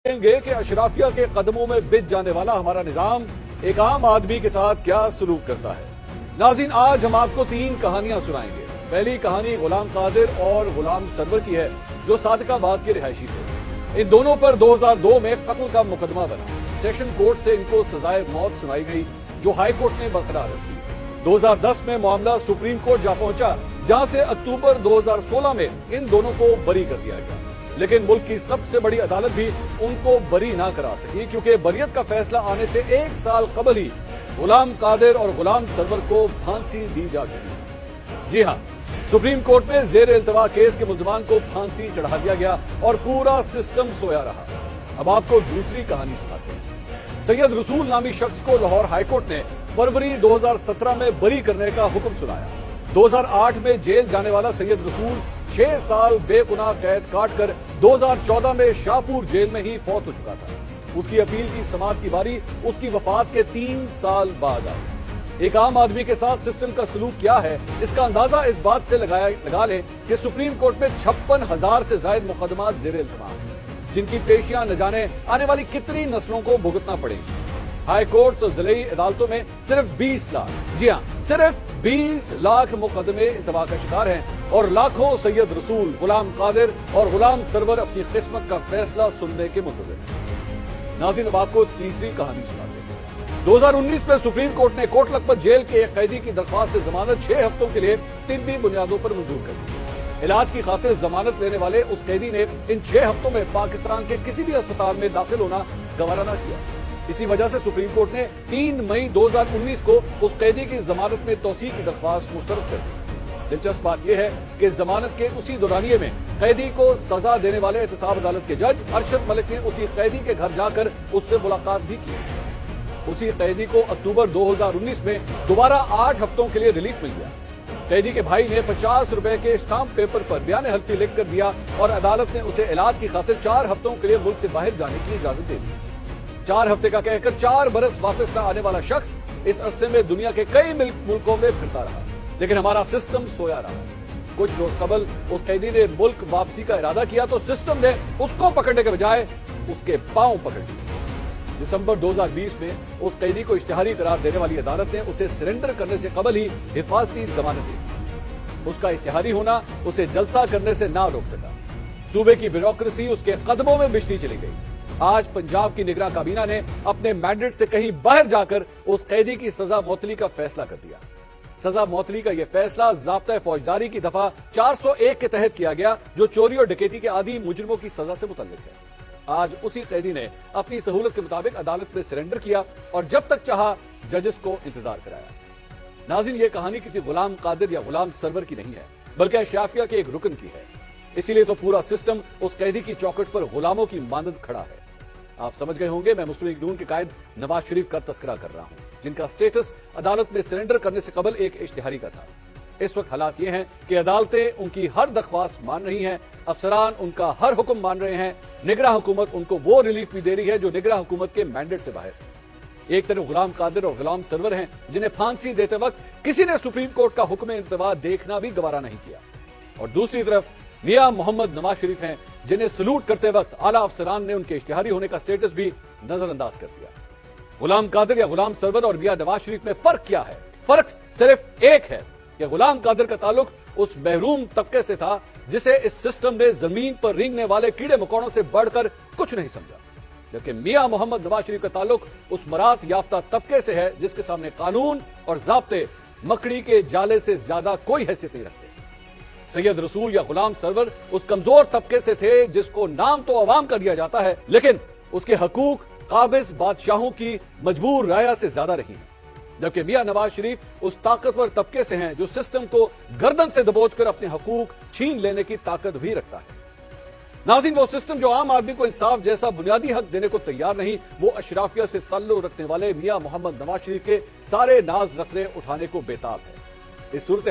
گے کہ اشرافیہ کے قدموں میں بچ جانے والا ہمارا نظام ایک عام آدمی کے ساتھ کیا سلوک کرتا ہے۔ ناظرین، آج ہم آپ کو 3 کہانیاں سنائیں گے۔ پہلی کہانی غلام قادر اور غلام سرور کی ہے، جو صادق آباد کے رہائشی تھے۔ ان دونوں پر 2002 میں قتل کا مقدمہ بنا۔ سیشن کورٹ سے ان کو سزائے موت سنائی گئی، جو ہائی کورٹ نے برقرار رکھی۔ 2010 میں معاملہ سپریم کورٹ جا پہنچا، جہاں سے اکتوبر 2016 میں ان دونوں کو بری کر دیا گیا۔ لیکن ملک کی سب سے بڑی عدالت بھی ان کو بری نہ کرا سکی، کیونکہ بریت کا فیصلہ آنے سے 1 سال قبل ہی غلام قادر اور غلام سرور کو پھانسی دی جا چکی۔ جی ہاں، سپریم کورٹ میں زیر التوا کیس کے ملزمان کو پھانسی چڑھا دیا گیا اور پورا سسٹم سویا رہا۔ اب آپ کو دوسری کہانی سناتے ہیں۔ سید رسول نامی شخص کو لاہور ہائی کورٹ نے فروری 2017 میں بری کرنے کا حکم سنایا۔ 2008 میں جیل جانے والا سید رسول 6 سال بے گناہ قید کاٹ کر 2014 میں شاہپور جیل میں ہی فوت ہو چکا تھا۔ اس کی اپیل کی سماعت کی باری اس کی وفات کے 3 سال بعد آئی۔ ایک عام آدمی کے ساتھ سسٹم کا سلوک کیا ہے، اس کا اندازہ اس بات سے لگا لیں کہ سپریم کورٹ میں 56,000 سے زائد مقدمات زیر التوا، جن کی پیشیاں نہ جانے آنے والی کتنی نسلوں کو بھگتنا پڑے گی۔ ہائی کورٹس اور ضلعی عدالتوں میں صرف 20 لاکھ، جی ہاں، صرف 20 لاکھ مقدمے التوا کا شکار ہیں، اور لاکھوں سید رسول، غلام قادر اور غلام سرور اپنی قسمت کا فیصلہ سننے کے منتظر ہیں۔ ناظرین، اب آپ کو تیسری کہانی سناتے ہیں۔ 2019 میں سپریم کورٹ نے کوٹ لکھپت جیل کے ایک قیدی کی درخواست سے ضمانت 6 ہفتوں کے لیے طبی بنیادوں پر منظور کر دی۔ علاج کی خاطر ضمانت لینے والے اس قیدی نے ان 6 ہفتوں میں پاکستان کے کسی بھی اسپتال میں داخل ہونا گوارا نہ کیا۔ اسی وجہ سے سپریم کورٹ نے 3 مئی 2019 کو اس قیدی کی ضمانت میں توسیع کی درخواست مسترد کر دی۔ دلچسپ بات یہ ہے کہ ضمانت کے اسی دورانیے میں قیدی کو سزا دینے والے احتساب عدالت کے جج ارشد ملک نے اسی قیدی کے گھر جا کر اس سے ملاقات بھی کی۔ اسی قیدی کو اکتوبر 2019 میں دوبارہ 8 ہفتوں کے لیے ریلیف مل گیا۔ قیدی کے بھائی نے 50 روپے کے اسٹامپ پیپر پر بیان حلفی لکھ کر دیا، اور عدالت نے اسے علاج کی خاطر 4 ہفتوں کے لیے ملک سے باہر جانے کی اجازت دے دی۔ 4 ہفتے کا کہہ کر 4 برس واپس نہ آنے والا شخص اس عرصے میں دنیا کے کئی ملکوں میں پھرتا رہا، لیکن ہمارا سسٹم سویا رہا۔ کچھ روز قبل اس قیدی نے ملک واپسی کا ارادہ کیا تو سسٹم نے اس کو پکڑنے کے بجائے اس کے پاؤں پکڑ لیے۔ دسمبر 2020 میں اس قیدی کو اشتہاری قرار دینے والی عدالت نے اسے سرنڈر کرنے سے قبل ہی حفاظتی ضمانت دی۔ اس کا اشتہاری ہونا اسے جلسہ کرنے سے نہ روک سکا۔ صوبے کی بیوروکریسی اس کے قدموں میں بچھتی چلی گئی۔ آج پنجاب کی نگراں کابینہ نے اپنے مینڈیٹ سے کہیں باہر جا کر اس قیدی کی سزا معطلی کا فیصلہ کر دیا۔ سزا معطلی کا یہ فیصلہ ضابطۂ فوجداری کی دفعہ 401 کے تحت کیا گیا، جو چوری اور ڈکیتی کے عادی مجرموں کی سزا سے متعلق ہے۔ آج اسی قیدی نے اپنی سہولت کے مطابق عدالت میں سرنڈر کیا اور جب تک چاہا ججز کو انتظار کرایا۔ ناظرین، یہ کہانی کسی غلام قادر یا غلام سرور کی نہیں ہے، بلکہ اشرافیہ کے ایک رکن کی ہے۔ اسی لیے تو پورا سسٹم اس قیدی کی چوکھٹ پر غلاموں کی مانند کھڑا ہے۔ آپ سمجھ گئے ہوں گے میں مسلم لیگ نون کے قائد نواز شریف کا تذکرہ کر رہا ہوں، جن کا سٹیٹس عدالت میں سرنڈر کرنے سے قبل ایک اشتہاری کا تھا۔ اس وقت حالات یہ ہیں کہ عدالتیں ان کی ہر درخواست مان رہی ہیں، افسران ان کا ہر حکم مان رہے ہیں، نگراں حکومت ان کو وہ ریلیف بھی دے رہی ہے جو نگراں حکومت کے مینڈیٹ سے باہر۔ ایک طرف غلام قادر اور غلام سرور ہیں، جنہیں پھانسی دیتے وقت کسی نے سپریم کورٹ کا حکم انتوا دیکھنا بھی گوارا نہیں کیا، اور دوسری طرف میاں محمد نواز شریف ہیں، جنہیں سلوٹ کرتے وقت اعلیٰ افسران نے ان کے اشتہاری ہونے کا سٹیٹس بھی نظر انداز کر دیا۔ غلام قادر یا غلام سرور اور میاں نواز شریف میں فرق کیا ہے؟ فرق صرف ایک ہے کہ غلام قادر کا تعلق اس محروم طبقے سے تھا جسے اس سسٹم نے زمین پر رینگنے والے کیڑے مکوڑوں سے بڑھ کر کچھ نہیں سمجھا، جبکہ میاں محمد نواز شریف کا تعلق اس مرات یافتہ طبقے سے ہے جس کے سامنے قانون اور ضابطے مکڑی کے جالے سے زیادہ کوئی حیثیت نہیں رکھتے۔ سید رسول یا غلام سرور اس کمزور طبقے سے تھے جس کو نام تو عوام کا دیا جاتا ہے، لیکن اس کے حقوق قابض بادشاہوں کی مجبور رایا سے زیادہ رہی ہیں، جبکہ میاں نواز شریف اس طاقتور طبقے سے ہیں جو سسٹم کو گردن سے دبوچ کر اپنے حقوق چھین لینے کی طاقت بھی رکھتا ہے۔ ناظرین، وہ سسٹم جو عام آدمی کو انصاف جیسا بنیادی حق دینے کو تیار نہیں، وہ اشرافیہ سے تعلق رکھنے والے میاں محمد نواز شریف کے سارے ناز نخرے اٹھانے کو بے تاب ہے۔ اس صورت